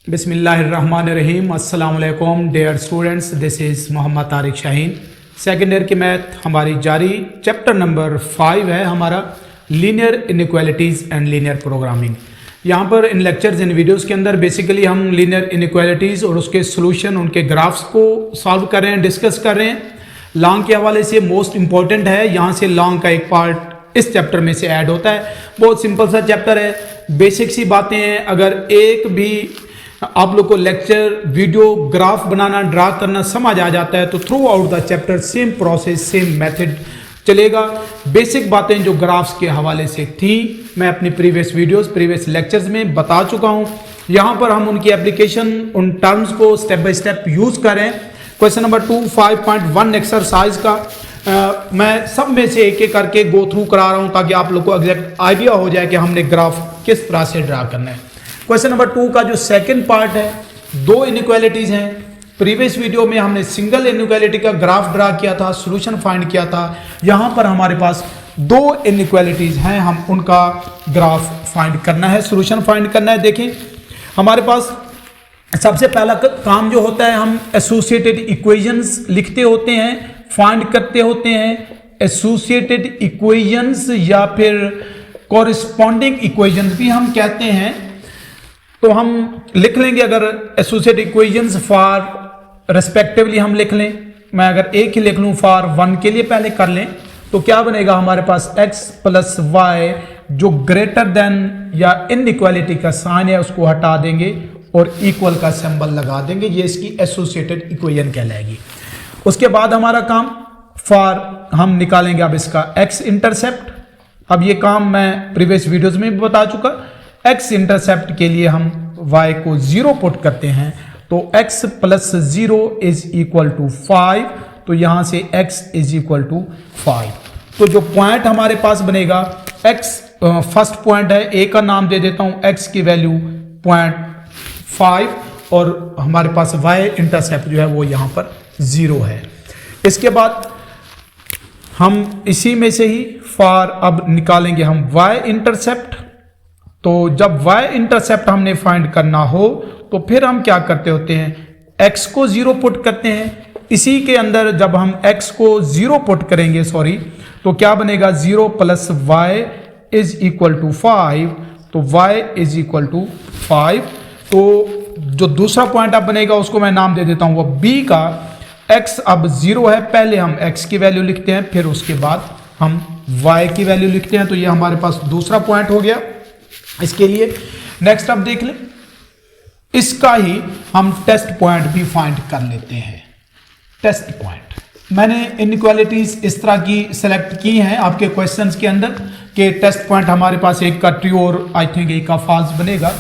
बिस्मिल्लाहिर्रहमानिर्रहीम। अस्सलाम वालेकुम dear students, this is Mohammad Tariq Shaheen. Second year की मैथ हमारी जारी। चैप्टर नंबर 5 है हमारा linear inequalities and linear programming. यहाँ पर इन लेक्चर्स इन वीडियोस के अंदर बेसिकली हम लीनियर इनइक्वालिटीज़ और उसके सोल्यूशन, उनके ग्राफ्स को सॉल्व कर रहे हैं, डिस्कस कर रहे हैं। लॉन्ग के हवाले से मोस्ट इंपॉर्टेंट है, यहाँ से लॉन्ग का एक पार्ट इस चैप्टर में से ऐड होता है। बहुत सिंपल सा चैप्टर है, बेसिक सी बातें हैं। अगर एक भी आप लोग को लेक्चर, वीडियो, ग्राफ बनाना, ड्रा करना समझ आ जाता है तो through out the chapter same process, same method चलेगा। बेसिक बातें जो ग्राफ्स के हवाले से थी मैं अपनी प्रीवियस वीडियोस, प्रीवियस लेक्चर्स में बता चुका हूं। यहां पर हम उनकी एप्लीकेशन, उन टर्म्स को स्टेप बाय स्टेप यूज करें। क्वेश्चन नंबर 2 5.1 एक्सरसाइज का मैं सब में से एक एक करके गो थ्रू करा रहा हूं ताकि आप लोग को एग्जैक्ट आइडिया हो जाए कि हमने ग्राफ किस तरह से ड्रा करना है। क्वेश्चन नंबर 2 का जो सेकंड पार्ट है, दो इनइक्वालिटीज हैं। प्रीवियस वीडियो में हमने सिंगल इनइक्वालिटी का ग्राफ ड्रा किया था, सॉल्यूशन फाइंड किया था। यहां पर हमारे पास दो इनइक्वालिटीज हैं, हम उनका ग्राफ फाइंड करना है, सॉल्यूशन फाइंड करना है। देखें हमारे पास सबसे पहला काम जो होता है, हम एसोसिएटेड इक्वेशंस लिखते होते हैं, फाइंड करते होते हैं। एसोसिएटेड इक्वेशंस या फिर कॉरेस्पॉन्डिंग इक्वेशंस भी हम कहते हैं। तो हम लिख लेंगे, अगर एसोसिएटेड इक्वेशंस फॉर रेस्पेक्टिवली हम लिख लें। मैं अगर एक ही लिख लूं फॉर 1 के लिए पहले कर लें तो क्या बनेगा हमारे पास x प्लस वाई जो ग्रेटर देन या इनइक्वालिटी का साइन है उसको हटा देंगे और इक्वल का सिंबल लगा देंगे। ये इसकी एसोसिएटेड इक्वेशन कहलाएगी। उसके बाद हमारा काम फॉर हम निकालेंगे अब इसका x इंटरसेप्ट। अब ये काम मैं प्रीवियस वीडियोज में भी बता चुका। x इंटरसेप्ट के लिए हम y को 0 पुट करते हैं तो x plus 0 is equal to 5। तो यहां से x इज इक्वल टू 5। तो जो पॉइंट हमारे पास बनेगा x, फर्स्ट पॉइंट है, a का नाम दे देता हूं, x की वैल्यू 0.5 और हमारे पास y इंटरसेप्ट जो है वो यहां पर 0 है। इसके बाद हम इसी में से ही फॉर अब निकालेंगे हम y इंटरसेप्ट। तो जब y इंटरसेप्ट हमने फाइंड करना हो तो फिर हम क्या करते होते हैं, x को 0 पुट करते हैं। इसी के अंदर जब हम x को 0 पुट करेंगे तो क्या बनेगा 0 plus y is equal to 5। तो y इज इक्वल टू 5। तो जो दूसरा पॉइंट अब बनेगा उसको मैं नाम दे देता हूं, वो b का। x अब 0 है, पहले हम x की वैल्यू लिखते हैं, फिर उसके बाद हम y की वैल्यू लिखते हैं। तो ये हमारे पास दूसरा पॉइंट हो गया इसके लिए। नेक्स्ट अब देख लें, इसका ही हम टेस्ट पॉइंट भी फाइंड कर लेते हैं। टेस्ट पॉइंट मैंने इनइक्वालिटीज इस तरह की सेलेक्ट की हैं आपके क्वेश्चंस के अंदर कि टेस्ट पॉइंट हमारे पास एक का ट्रू और आई थिंक एक का फॉल्स बनेगा।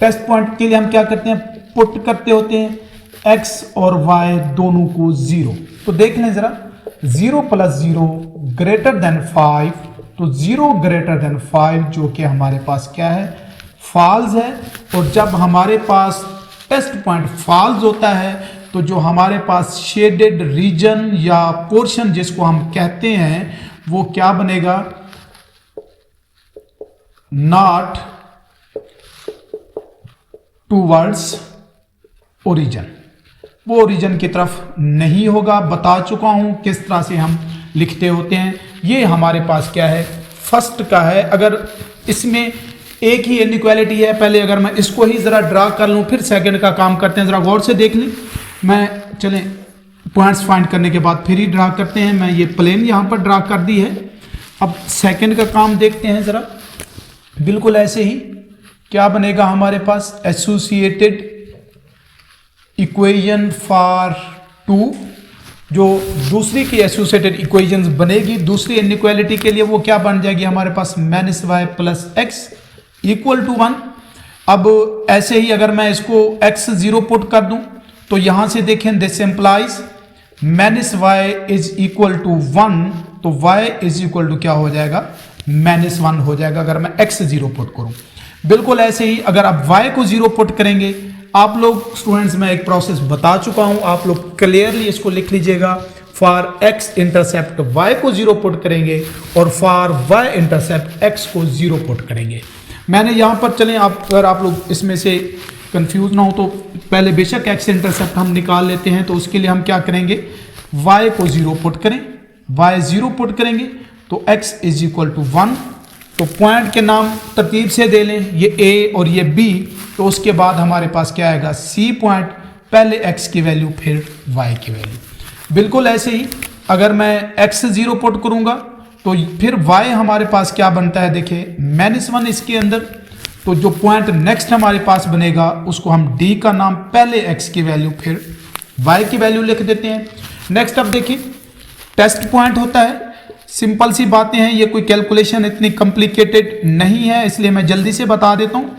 टेस्ट पॉइंट के लिए हम क्या करते हैं, पुट करते होते हैं x और y दोनों को 0। तो देख लें जरा, 0 प्लस 0 ग्रेटर देन 5। तो 0 ग्रेटर देन 5 जो कि हमारे पास क्या है, फॉल्स है। और जब हमारे पास टेस्ट पॉइंट फॉल्स होता है तो जो हमारे पास शेडेड रीजन या पोर्शन जिसको हम कहते हैं वो क्या बनेगा, नॉट टूवर्ड्स ओरिजिन। वो ओरिजिन की तरफ नहीं होगा। बता चुका हूं किस तरह से हम लिखते होते हैं। ये हमारे पास क्या है, फर्स्ट का है। अगर इसमें एक ही इनइक्वालिटी है, पहले अगर मैं इसको ही जरा ड्रा कर लूं, फिर सेकंड का काम करते हैं। जरा गौर से देख लें, मैं चलें पॉइंट्स फाइंड करने के बाद फिर ही ड्रा करते हैं। मैं ये प्लेन यहां पर ड्रा कर दी है। अब सेकंड का काम देखते हैं जरा। बिल्कुल ऐसे ही क्या बनेगा हमारे पास, एसोसिएटेड इक्वेशन फॉर 2। जो दूसरी की एसोसिएटेड इक्वेशंस बनेगी दूसरी इनइक्वालिटी के लिए, वो क्या बन जाएगी हमारे पास, -y plus x equal to 1। अब ऐसे ही अगर मैं इसको x 0 पुट कर दूं तो यहां से देखें, this implies -y is equal to 1। तो y इज इक्वल टू क्या हो जाएगा, -1 हो जाएगा अगर मैं x 0 पुट करूं। बिल्कुल ऐसे ही अगर आप y को 0 पुट करेंगे, आप लोग स्टूडेंट्स मैं एक प्रोसेस बता चुका हूं, आप लोग क्लियरली इसको लिख लीजिएगा। फॉर x इंटरसेप्ट y को 0 पुट करेंगे और फॉर y इंटरसेप्ट x को 0 पुट करेंगे। मैंने यहां पर चलें, आप अगर आप लोग इसमें से कंफ्यूज ना हो तो पहले बेशक एक्स इंटरसेप्ट हम निकाल लेते हैं। तो उसके लिए हम क्या करेंगे, y को 0 पुट करें, y 0 पुट करेंगे तो x इज इक्वल टू 1। तो पॉइंट के नाम तरतीब से दे लें, ये a और ये b। तो उसके बाद हमारे पास क्या आएगा, c पॉइंट, पहले x की वैल्यू फिर y की वैल्यू। बिल्कुल ऐसे ही अगर मैं x 0 पुट करूंगा तो फिर y हमारे पास क्या बनता है, देखिए -1 इसके अंदर। तो जो पॉइंट नेक्स्ट हमारे पास बनेगा उसको हम d का नाम, पहले x की वैल्यू फिर y की वैल्यू लिख देते हैं। नेक्स्ट अब देखिए टेस्ट पॉइंट होता है, सिंपल सी बातें हैं, ये कोई कैलकुलेशन इतनी कॉम्प्लिकेटेड नहीं है, इसलिए मैं जल्दी से बता देता हूँ।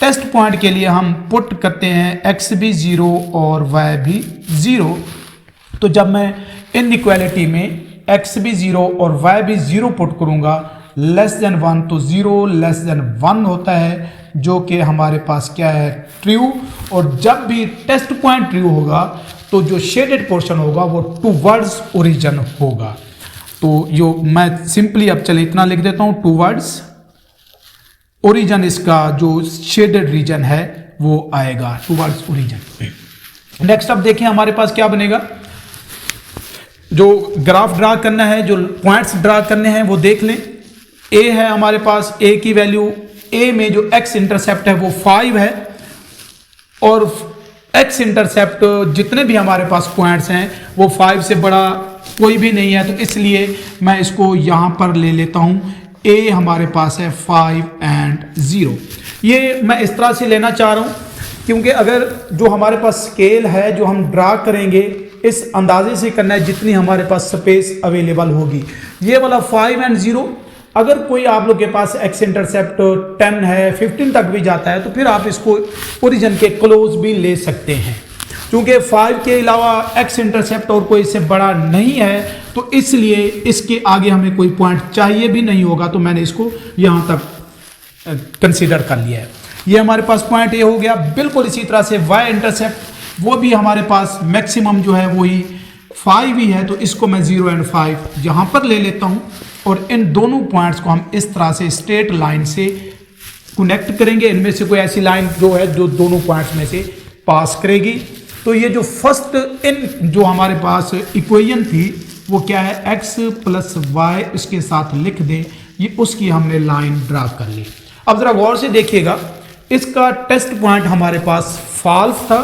टेस्ट पॉइंट के लिए हम पुट करते हैं x भी 0 और y भी 0। तो जब मैं इनइक्वालिटी में x भी 0 और y भी 0 पुट करूंगा लेस देन 1, तो 0 लेस देन 1 होता है, जो कि हमारे पास क्या है, ट्रू। और जब भी टेस्ट पॉइंट ट्रू होगा तो जो शेडेड पोर्शन होगा वो टूवर्ड्स ओरिजिन होगा। तो यो मैं सिंपली अब चले इतना लिख देता हूँ, टूवर्ड्स ओरिजिन इसका जो शेडेड रीजन है वो आएगा, टूवर्ड्स ओरिजिन। नेक्स्ट अब देखें हमारे पास क्या बनेगा, जो ग्राफ ड्रा करना है, जो पॉइंट्स ड्रा करने हैं वो देख लें। a है हमारे पास, a की वैल्यू, a में जो x इंटरसेप्ट है वो 5 है और x इंटरसेप्ट जितने भी हमारे पास पॉइंट्स हैं वो 5 से बड़ा कोई भी नहीं है। तो इसलिए मैं इसको यहाँ पर ले लेता हूँ, a हमारे पास है 5 and 0। ये मैं इस तरह से लेना चाह रहा हूँ क्योंकि अगर जो हमारे पास स्केल है जो हम ड्रा करेंगे इस अंदाजे से करना है जितनी हमारे पास स्पेस अवेलेबल होगी। ये वाला 5 and 0, अगर कोई आप लोग के पास x इंटरसेप्ट 10 है, 15 तक भी जाता है तो फिर आप इसको ओरिजिन के क्लोज भी ले सकते हैं। क्योंकि 5 के अलावा x इंटरसेप्ट और कोई इससे बड़ा नहीं है तो इसलिए इसके आगे हमें कोई पॉइंट चाहिए भी नहीं होगा, तो मैंने इसको यहाँ तक कंसीडर कर लिया है। ये हमारे पास पॉइंट ये हो गया। बिल्कुल इसी तरह से y इंटरसेप्ट वो भी हमारे पास मैक्सिमम जो है वही 5 ही है, तो इसको मैं 0 and 5 यहाँ पर ले लेता हूँ और इन दोनों पॉइंट्स को हम इस तरह से स्ट्रेट लाइन से कनेक्ट करेंगे। इनमें से कोई ऐसी लाइन जो है जो दोनों पॉइंट्स में से पास करेगी। तो ये जो फर्स्ट इन जो हमारे पास इक्वेशन थी वो क्या है, x प्लस वाई इसके साथ लिख दें, ये उसकी हमने लाइन ड्रा कर ली। अब जरा गौर से देखिएगा, इसका टेस्ट पॉइंट हमारे पास फॉल्स था।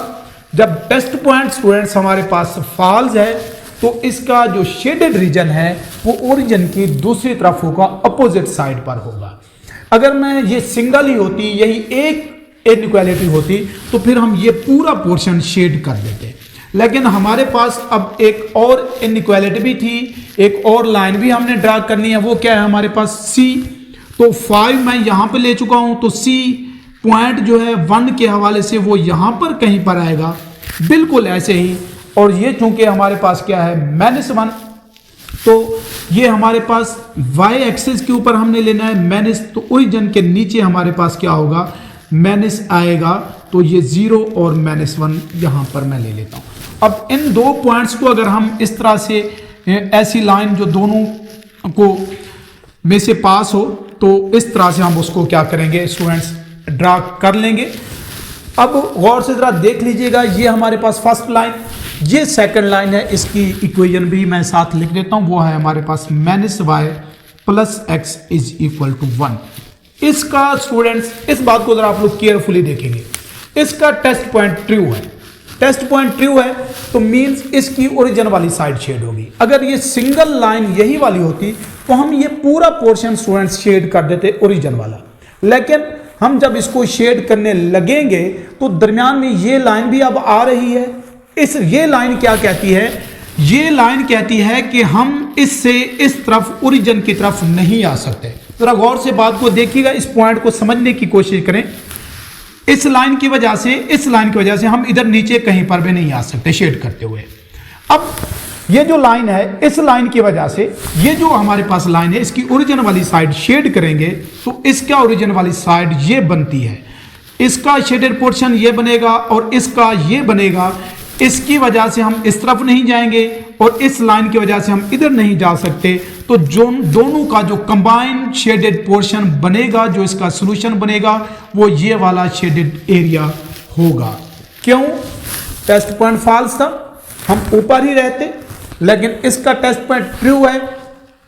जब टेस्ट पॉइंट स्टूडेंट्स हमारे पास फॉल्स है तो इसका जो शेडेड रीजन है वो ओरिजिन की दूसरी तरफ होगा, अपोजिट साइड पर होगा। अगर मैं ये सिंगल ही होती, यही एक इनइक्वालिटी होती तो फिर हम ये पूरा पोर्शन शेड कर देते, लेकिन हमारे पास अब एक और इनइक्वालिटी भी थी, एक और लाइन भी हमने ड्रा करनी है। वो क्या है हमारे पास C। तो 5 मैं यहाँ पे ले चुका हूँ, तो C पॉइंट जो है 1 के हवाले से वो यहाँ पर कहीं पर आएगा, बिल्कुल ऐसे ही। और ये चूंकि हमारे पास क्या है -1, तो ये हमारे पास y एक्सिस के ऊपर हमने लेना है माइनस, तो ओरिजिन के नीचे हमारे पास क्या होगा, माइनस आएगा। तो ये 0 और -1 यहाँ पर मैं ले लेता हूँ। अब इन दो पॉइंट्स को अगर हम इस तरह से ऐसी लाइन जो दोनों को में से पास हो तो इस तरह से हम उसको क्या करेंगे स्टूडेंट्स, ड्रा कर लेंगे। अब गौर से जरा देख लीजिएगा, ये हमारे पास फर्स्ट लाइन, ये सेकंड लाइन है, इसकी इक्वेशन भी मैं साथ लिख देता हूं, वो है हमारे पास -y plus x is equal to 1। इसका स्टूडेंट्स इस बात को जरा आप लोग केयरफुली देखेंगे, इसका टेस्ट पॉइंट ट्रू है। टेस्ट पॉइंट ट्रू है तो मींस इसकी ओरिजिन वाली साइड शेड होगी। अगर ये सिंगल लाइन यही वाली होती तो हम ये पूरा पोर्शन स्टूडेंट्स शेड कर देते ओरिजिन वाला, लेकिन हम जब इसको शेड करने लगेंगे तो दरमियान में ये लाइन भी अब आ रही है। ये लाइन क्या कहती है, ये लाइन कहती है कि हम इससे इस तरफ ओरिजिन की तरफ नहीं आ सकते। जरा गौर से बात को देखिएगा, इस पॉइंट को समझने की कोशिश करें। इस लाइन की वजह से, इस लाइन की वजह से हम इधर नीचे कहीं पर भी नहीं आ सकते शेड करते हुए। अब ये जो लाइन है, इस लाइन की वजह से ये जो हमारे पास लाइन है इसकी ओरिजिन वाली साइड शेड करेंगे तो इसका ओरिजिन वाली साइड ये बनती है, इसका शेडेड पोर्शन ये बनेगा और इसका ये बनेगा। इसकी वजह से हम इस तरफ नहीं जाएंगे और इस लाइन की वजह से हम इधर नहीं जा सकते। तो जो दोनों का जो कंबाइंड शेडेड पोर्शन बनेगा, जो इसका सॉल्यूशन बनेगा, वो ये वाला शेडेड एरिया होगा। क्यों? टेस्ट पॉइंट फॉल्स था, हम ऊपर ही रहते, लेकिन इसका टेस्ट पॉइंट ट्रू है,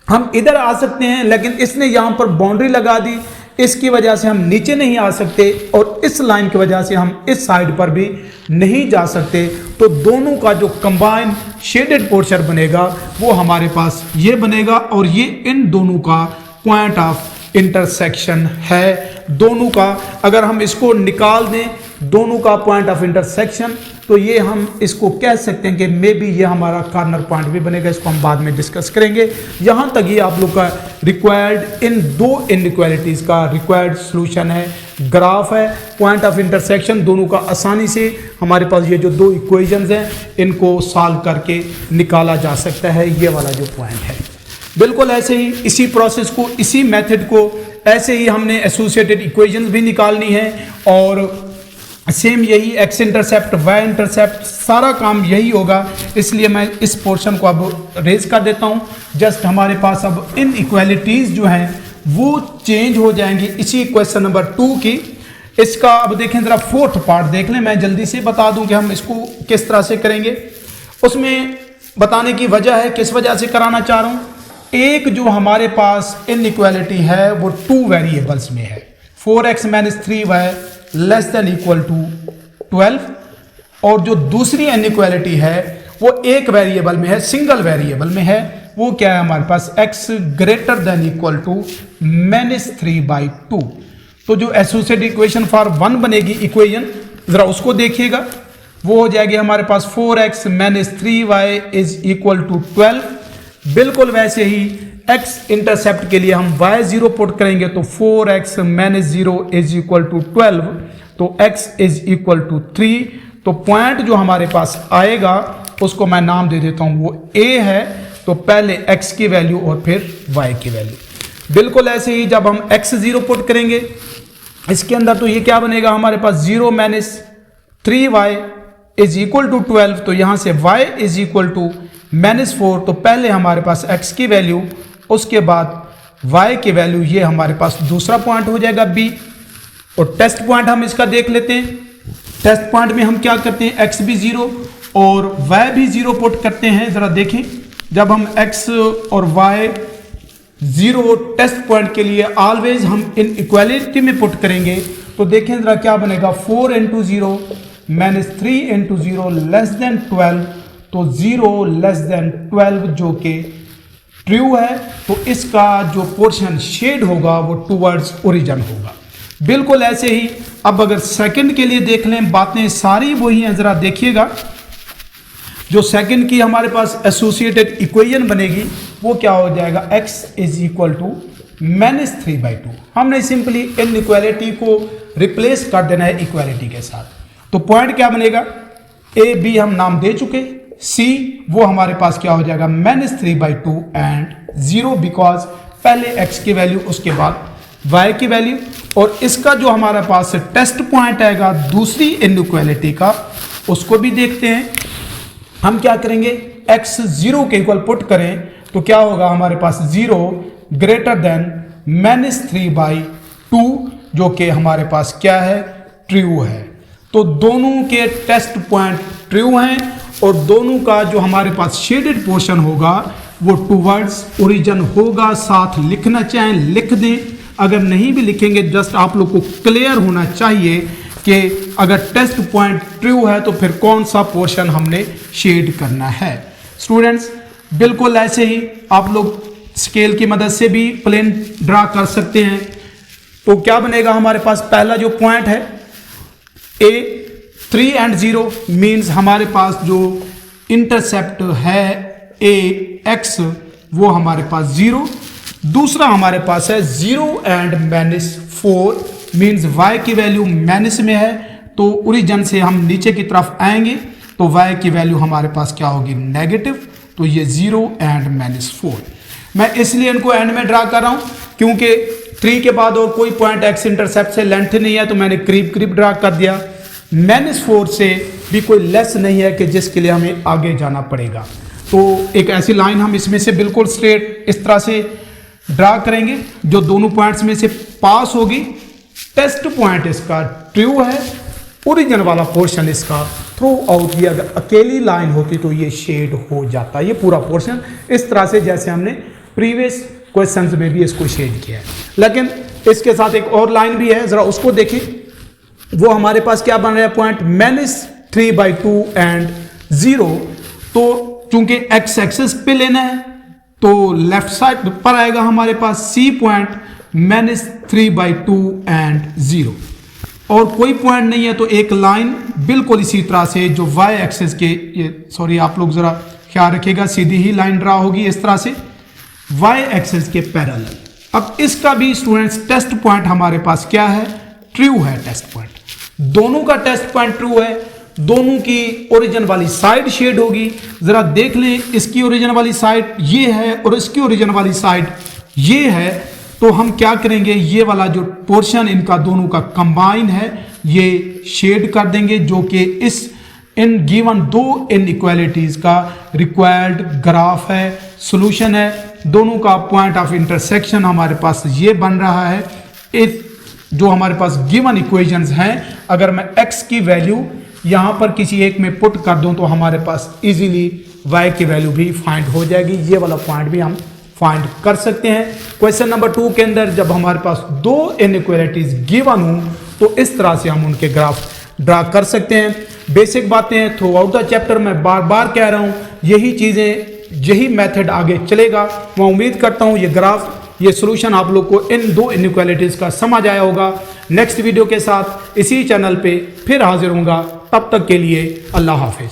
हम इधर आ सकते हैं, लेकिन इसने यहाँ पर बाउंड्री लगा दी, इसकी वजह से हम नीचे नहीं आ सकते और इस लाइन की वजह से हम इस साइड पर भी नहीं जा सकते। तो दोनों का जो कंबाइन शेडेड पोर्शन बनेगा वो हमारे पास ये बनेगा और ये इन दोनों का पॉइंट ऑफ इंटरसेक्शन है। दोनों का अगर हम इसको निकाल दें, दोनों का पॉइंट ऑफ इंटरसेक्शन, तो ये हम इसको कह सकते हैं कि मे बी ये हमारा कॉर्नर पॉइंट भी बनेगा। इसको हम बाद में डिस्कस करेंगे। यहाँ तक ये आप लोग का रिक्वायर्ड इन दो इनइक्वालिटीज का रिक्वायर्ड सॉल्यूशन है, ग्राफ है, पॉइंट ऑफ इंटरसेक्शन। दोनों का आसानी से हमारे पास ये जो दो इक्वेशंस हैं इनको सॉल्व करके निकाला जा सकता है, ये वाला जो पॉइंट है। बिल्कुल ऐसे ही इसी प्रोसेस को, इसी मेथड को ऐसे ही हमने एसोसिएटेड इक्वेशंस भी निकालनी है और सेम यही एक्स इंटरसेप्ट, वाई इंटरसेप्ट, सारा काम यही होगा। इसलिए मैं इस पोर्शन को अब रेज कर देता हूँ। जस्ट हमारे पास अब इन इक्वालिटीज जो हैं वो चेंज हो जाएंगी इसी क्वेश्चन नंबर 2 की। इसका अब देखें जरा फोर्थ पार्ट देख लें, मैं जल्दी से बता दूं कि हम इसको किस तरह से करेंगे। उसमें बताने की वजह है, किस वजह से कराना चाह रहा हूँ। एक जो हमारे पास इनइक्वालिटी है वो 2 वेरिएबल्स में है, 4x - 3y less than equal to 12, और जो दूसरी इनइक्वालिटी है वो एक वेरिएबल में है, सिंगल वेरिएबल में है। वो क्या है हमारे पास, x greater than equal to -3/2। तो जो एसोसिएटेड इक्वेशन फॉर 1 बनेगी इक्वेशन, जरा उसको देखिएगा, वो हो जाएगी हमारे पास 4x - 3y is equal to 12। बिल्कुल वैसे ही x इंटरसेप्ट के लिए हम y0 पुट करेंगे तो 4x - 0 इज इक्वल टू 12, तो x इज इक्वल टू 3। तो पॉइंट जो हमारे पास आएगा उसको मैं नाम दे देता हूं, वो a है। तो पहले x की वैल्यू और फिर y की वैल्यू। बिल्कुल ऐसे ही जब हम x0 पुट करेंगे इसके अंदर, तो ये क्या बनेगा हमारे पास, 0 - 3y इज इक्वल टू 12। तो यहां से y इज इक्वल टू -4। तो पहले हमारे पास x की वैल्यू, उसके बाद y की वैल्यू, ये हमारे पास दूसरा पॉइंट हो जाएगा b। और टेस्ट पॉइंट हम इसका देख लेते हैं। टेस्ट पॉइंट में हम क्या करते हैं, x भी 0 और y भी 0 पुट करते हैं। जरा देखें, जब हम x और y 0 टेस्ट पॉइंट के लिए ऑलवेज हम इन इक्वालिटी में पुट करेंगे, तो देखें जरा क्या बनेगा, 4 × 0 - 3 × 0 लेस देन 12। तो 0 लेस देन 12 जो कि ट्रू है, तो इसका जो पोर्शन शेड होगा वो टूवर्ड्स ओरिजिन होगा। बिल्कुल ऐसे ही अब अगर सेकंड के लिए देख लें, बातें सारी वही हैं। जरा देखिएगा, जो सेकंड की हमारे पास एसोसिएटेड इक्वेशन बनेगी वो क्या हो जाएगा, x इज इक्वल टू -3/2। हमने सिंपली इनइक्वालिटी को रिप्लेस कर देना है इक्वालिटी के साथ। तो पॉइंट क्या बनेगा, a b हम नाम दे चुके, c वो हमारे पास क्या हो जाएगा, -3/2 एंड 0, बिकॉज पहले x की वैल्यू उसके बाद y की वैल्यू। और इसका जो हमारे पास टेस्ट पॉइंट आएगा दूसरी इनइक्वालिटी का, उसको भी देखते हैं। हम क्या करेंगे, x 0 के इक्वल पुट करें तो क्या होगा हमारे पास, 0 ग्रेटर देन -3/2, जो कि हमारे पास क्या है, ट्रू है। तो दोनों के टेस्ट पॉइंट ट्रू हैं और दोनों का जो हमारे पास शेडेड पोर्शन होगा वो टूवर्ड्स ओरिजिन होगा। साथ लिखना चाहें लिख दें, अगर नहीं भी लिखेंगे जस्ट आप लोग को क्लियर होना चाहिए कि अगर टेस्ट पॉइंट ट्रू है तो फिर कौन सा पोर्शन हमने शेड करना है। स्टूडेंट्स बिल्कुल ऐसे ही आप लोग स्केल की मदद से भी प्लेन ड्रा कर सकते हैं। तो क्या बनेगा हमारे पास, पहला जो पॉइंट है a 3 and 0 मीन्स हमारे पास जो इंटरसेप्ट है a x वो हमारे पास 0। दूसरा हमारे पास है 0 and -4 मीन्स y की वैल्यू माइनस में है, तो ओरिजिन से हम नीचे की तरफ आएंगे तो y की वैल्यू हमारे पास क्या होगी, नेगेटिव। तो ये 0 and -4। मैं इसलिए इनको एंड में ड्रा कर रहा हूं क्योंकि 3 के बाद और कोई पॉइंट x इंटरसेप्ट से लेंथ नहीं है, तो मैंने करीब ड्रा कर दिया। -4 से भी कोई लेस नहीं है कि जिसके लिए हमें आगे जाना पड़ेगा। तो एक ऐसी लाइन हम इसमें से बिल्कुल स्ट्रेट इस तरह से ड्रा करेंगे जो दोनों पॉइंट्स में से पास होगी। टेस्ट पॉइंट इसका ट्रू है, ओरिजिन वाला पोर्शन इसका थ्रू आउट, ये अगर अकेली लाइन होती तो ये शेड हो जाता, ये पूरा पोर्शन इस तरह से जैसे हमने प्रीवियस क्वेश्चंस में भी इसको शेड किया है। लेकिन इसके साथ एक और लाइन भी है, जरा उसको देखें। वो हमारे पास क्या बन रहा है, पॉइंट -3/2 एंड 0। तो चूंकि एक्स एक्सिस पे लेना है तो लेफ्ट साइड पर आएगा हमारे पास सी पॉइंट -3/2 एंड 0, और कोई पॉइंट नहीं है तो एक लाइन बिल्कुल इसी तरह से जो वाई एक्सिस के, ये सॉरी आप लोग जरा ख्याल रखिएगा, सीधी ही लाइन ड्रा होगी इस तरह से वाई एक्सिस के पैरेलल। अब इसका भी स्टूडेंट्स टेस्ट पॉइंट हमारे पास क्या है, ट्रू है टेस्ट पॉइंट। दोनों का टेस्ट पॉइंट ट्रू है, दोनों की ओरिजिन वाली साइड शेड होगी। जरा देख लें, इसकी ओरिजिन वाली साइड ये है और इसकी ओरिजिन वाली साइड ये है। तो हम क्या करेंगे, ये वाला जो पोर्शन इनका दोनों का कंबाइन है ये शेड कर देंगे, जो कि इस इन गिवन दो इनइक्वालिटीज का रिक्वायर्ड ग्राफ है, सॉल्यूशन है। दोनों का पॉइंट ऑफ इंटरसेक्शन हमारे पास ये बन रहा है। इस जो हमारे पास गिवन इक्वेशंस हैं, अगर मैं x की वैल्यू यहां पर किसी एक में पुट कर दूं तो हमारे पास इजीली y की वैल्यू भी फाइंड हो जाएगी। ये वाला पॉइंट भी हम फाइंड कर सकते हैं। क्वेश्चन नंबर 2 के अंदर जब हमारे पास दो इनइक्वालिटीज गिवन हो तो इस तरह से हम उनके ग्राफ ड्रा कर सकते हैं। बेसिक बातें थ्रू आउट द चैप्टर मैं बार बार कह रहा हूँ, यही चीज़ें, यही मेथड आगे चलेगा। मैं उम्मीद करता हूँ ये ग्राफ, ये सॉल्यूशन आप लोग को इन दो इनइक्वालिटीज का समझ आया होगा। नेक्स्ट वीडियो के साथ इसी चैनल पे फिर हाजिर होऊंगा, तब तक के लिए अल्लाह हाफिज।